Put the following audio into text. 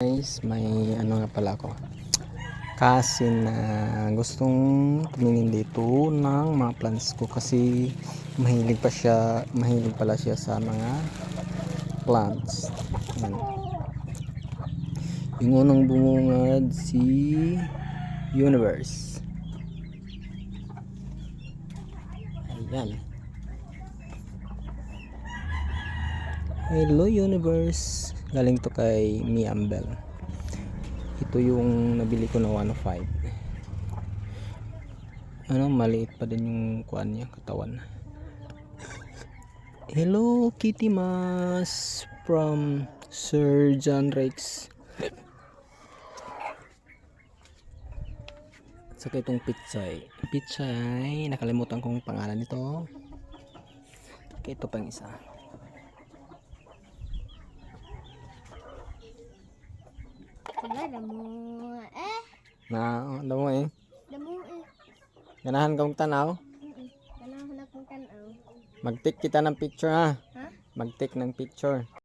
Guys, may ano nga pala ako kasi na gustong tumingin dito ng mga plants ko kasi mahilig pala siya sa mga plants. Yan. Yung unang bumungad si Universe. Ayan. Hello Universe. Galing to kay Miambel. Ito yung nabili ko na 105. Maliit pa din yung kuan niya, katawan. Hello Kitty Mas from Sir John Rex. Saka itong pichay, nakalimutan kong pangalan nito. Okay, ito pang isa. Wala, damo Damo eh. Damo Ganahan kong tanaw. Ganahan akong tanaw. Mag-take kita ng picture ha. Ha? Mag-take ng picture.